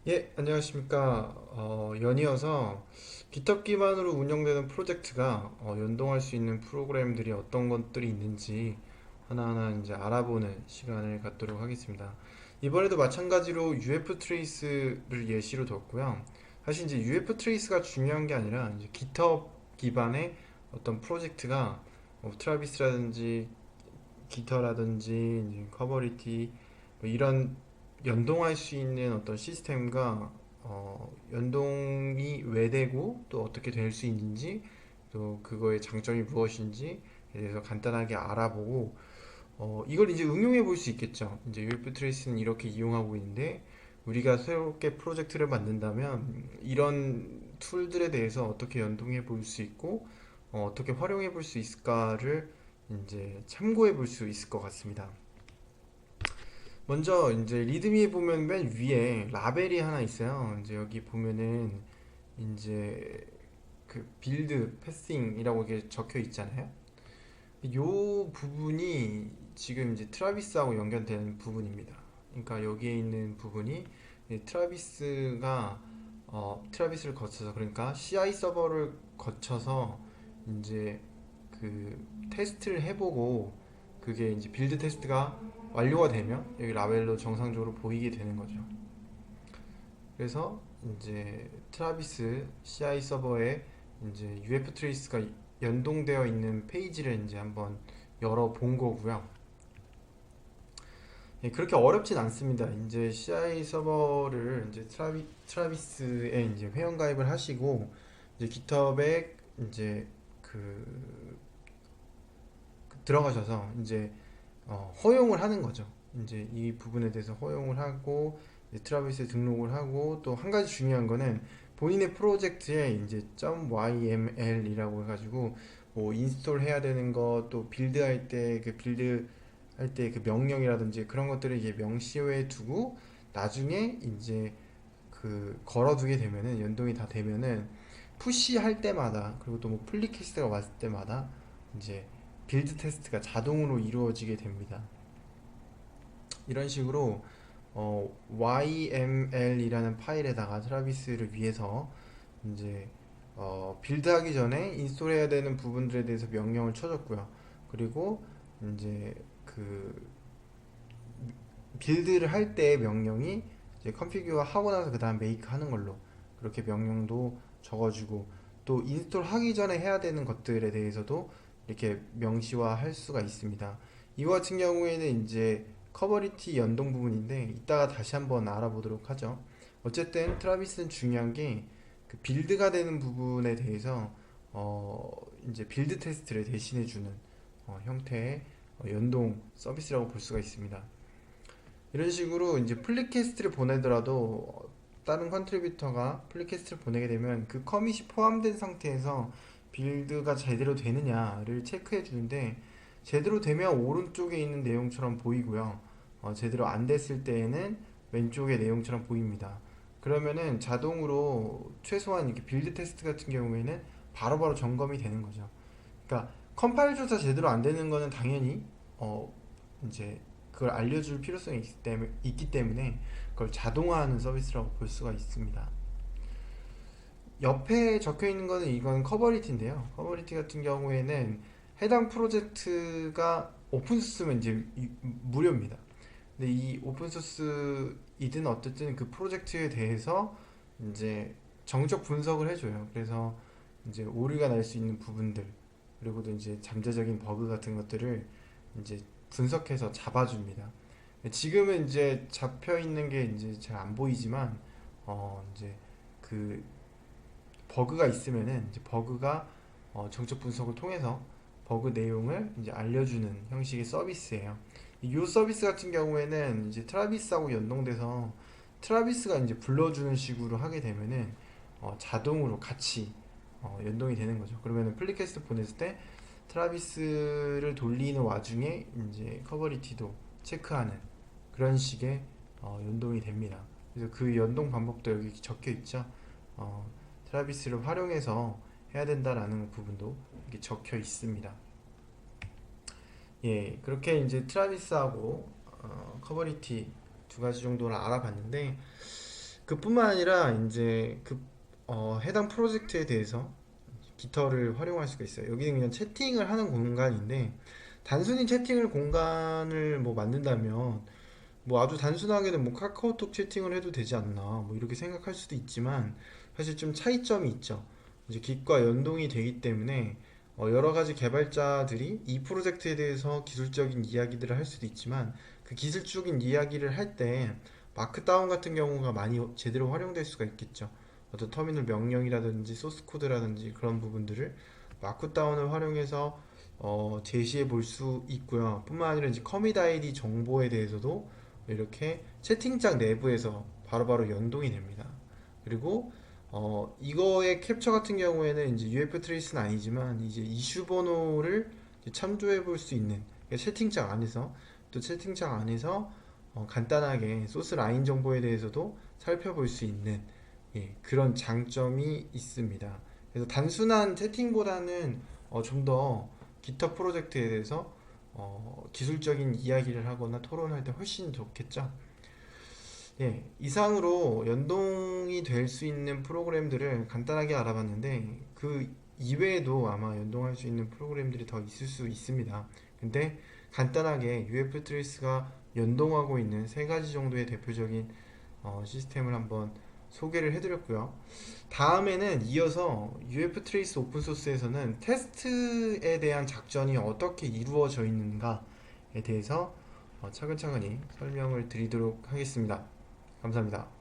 예, 안녕하십니까. 연이어서 GitHub 기반으로 운영되는 프로젝트가 연동할 수 있는 프로그램들이 어떤 것들이 있는지 하나하나 이제 알아보는 시간을 갖도록 하겠습니다. 이번에도 마찬가지로 UF 트레이스를 예시로 뒀고요. 사실 이제 UF 트레이스가 중요한 게 아니라 이제 GitHub 기반의 어떤 프로젝트가 트라비스라든지 기터라든지 커버리티 뭐 이런 연동할 수 있는 어떤 시스템과 연동이 왜 되고 또 어떻게 될 수 있는지 또 그거의 장점이 무엇인지에 대해서 간단하게 알아보고 이걸 이제 응용해 볼 수 있겠죠. 이제 UF 트레이스는 이렇게 이용하고 있는데 우리가 새롭게 프로젝트를 만든다면 이런 툴들에 대해서 어떻게 연동해 볼 수 있고 어떻게 활용해 볼 수 있을까를 이제 참고해 볼 수 있을 것 같습니다. 먼저 이제 리드미에 보면 맨 위에 라벨이 하나 있어요. 이제 여기 보면은 이제 그 빌드 패싱이라고 이게 적혀 있잖아요. 이 부분이 지금 이제 트라비스하고 연결되는 부분입니다. 그러니까 여기에 있는 부분이 트라비스를 거쳐서 그러니까 CI 서버를 거쳐서 이제 그 테스트를 해보고 그게 이제 빌드 테스트가 완료가 되면 여기 라벨로 정상적으로 보이게 되는 거죠. 그래서 이제 트라비스 CI 서버에 이제 UF 트레이스가 연동되어 있는 페이지를 이제 한번 열어 본 거고요. 예, 그렇게 어렵진 않습니다. 이제 CI 서버를 이제 트라비스에 이제 회원 가입을 하시고 이제 GitHub에 이제 그 들어가셔서 이제 허용을 하는 거죠. 이제 이 부분에 대해서 허용을 하고 이제 트라비스에 등록을 하고 또 한 가지 중요한 거는 본인의 프로젝트에 이제 .yml이라고 해가지고 뭐 인스톨 해야 되는 거 또 빌드할 때 그 빌드 할 때 그 명령이라든지 그런 것들을 이제 명시해 두고 나중에 이제 그 걸어두게 되면은 연동이 다 되면은 푸시할 때마다 그리고 또 뭐 플리캐스트가 왔을 때마다 이제 빌드 테스트가 자동으로 이루어지게 됩니다. 이런 식으로 YML이라는 파일에다가 트라비스를 위해서 이제 빌드하기 전에 인스톨해야 되는 부분들에 대해서 명령을 쳐줬고요. 그리고 이제 그 빌드를 할 때 명령이 이제 컨피규어 하고 나서 그 다음 메이크 하는 걸로 그렇게 명령도 적어주고 또 인스톨 하기 전에 해야 되는 것들에 대해서도 이렇게 명시화 할 수가 있습니다. 이거 같은 경우에는 이제 커버리티 연동 부분인데 이따가 다시 한번 알아보도록 하죠. 어쨌든 트라비스는 중요한 게 그 빌드가 되는 부분에 대해서 어 이제 빌드 테스트를 대신해 주는 형태의 연동 서비스라고 볼 수가 있습니다. 이런 식으로 이제 플리캐스트를 보내더라도 다른 컨트리뷰터가 플리캐스트를 보내게 되면 그 커밋이 포함된 상태에서 빌드가 제대로 되느냐를 체크해 주는데 제대로 되면 오른쪽에 있는 내용처럼 보이고요. 제대로 안 됐을 때에는 왼쪽의 내용처럼 보입니다. 그러면은 자동으로 최소한 이렇게 빌드 테스트 같은 경우에는 바로바로 점검이 되는 거죠. 그러니까 컴파일 조사 제대로 안 되는 거는 당연히 어 이제 그걸 알려줄 필요성이 있기 때문에 그걸 자동화하는 서비스라고 볼 수가 있습니다. 옆에 적혀 있는 거는 이건 커버리티인데요. 커버리티 같은 경우에는 해당 프로젝트가 오픈소스면 이제 무료입니다. 근데 이 오픈소스이든 어쨌든 그 프로젝트에 대해서 이제 정적 분석을 해줘요. 그래서 이제 오류가 날 수 있는 부분들 그리고도 이제 잠재적인 버그 같은 것들을 이제 분석해서 잡아줍니다. 지금은 이제 잡혀 있는 게 이제 잘 안 보이지만 이제 그 버그가 있으면은 이제 버그가 정적 분석을 통해서 버그 내용을 이제 알려주는 형식의 서비스예요. 이 서비스 같은 경우에는 이제 트라비스하고 연동돼서 트라비스가 이제 불러주는 식으로 하게 되면은 자동으로 같이 연동이 되는 거죠. 그러면은 플리캐스트 보냈을 때 트라비스를 돌리는 와중에 이제 커버리티도 체크하는 그런 식의 연동이 됩니다. 그래서 그 연동 방법도 여기 적혀 있죠. 어, 트라비스를 활용해서 해야 된다라는 부분도 이렇게 적혀 있습니다. 예, 그렇게 이제 트라비스하고 커버리티 두 가지 정도를 알아봤는데 그뿐만 아니라 이제 해당 프로젝트에 대해서 깃허를 활용할 수가 있어요. 여기는 그냥 채팅을 하는 공간인데 단순히 채팅을 공간을 뭐 만든다면 뭐 아주 단순하게는 뭐 카카오톡 채팅을 해도 되지 않나 뭐 이렇게 생각할 수도 있지만 사실 좀 차이점이 있죠. 이제 깃과 연동이 되기 때문에 여러 가지 개발자들이 이 프로젝트에 대해서 기술적인 이야기들을 할 수도 있지만 그 기술적인 이야기를 할 때 마크다운 같은 경우가 많이 제대로 활용될 수가 있겠죠. 어떤 터미널 명령이라든지 소스 코드라든지 그런 부분들을 마크다운을 활용해서 제시해 볼 수 있고요. 뿐만 아니라 이제 커밋 아이디 정보에 대해서도 이렇게 채팅창 내부에서 바로바로 연동이 됩니다. 그리고 이거의 캡처 같은 경우에는 이제 UF 트레이스는 아니지만 이제 이슈 번호를 참조해 볼 수 있는, 그러니까 채팅창 안에서 또 채팅창 안에서 간단하게 소스 라인 정보에 대해서도 살펴볼 수 있는 그런 장점이 있습니다. 그래서 단순한 채팅보다는 좀 더 깃허브 프로젝트에 대해서 기술적인 이야기를 하거나 토론할 때 훨씬 좋겠죠. 예, 이상으로 연동이 될 수 있는 프로그램들을 간단하게 알아봤는데 그 이외에도 아마 연동할 수 있는 프로그램들이 더 있을 수 있습니다. 근데 간단하게 UF 트레이스가 연동하고 있는 세 가지 정도의 대표적인 시스템을 한번 소개를 해드렸고요. 다음에는 이어서 UF 트레이스 오픈 소스에서는 테스트에 대한 작전이 어떻게 이루어져 있는가에 대해서 차근차근히 설명을 드리도록 하겠습니다. 감사합니다.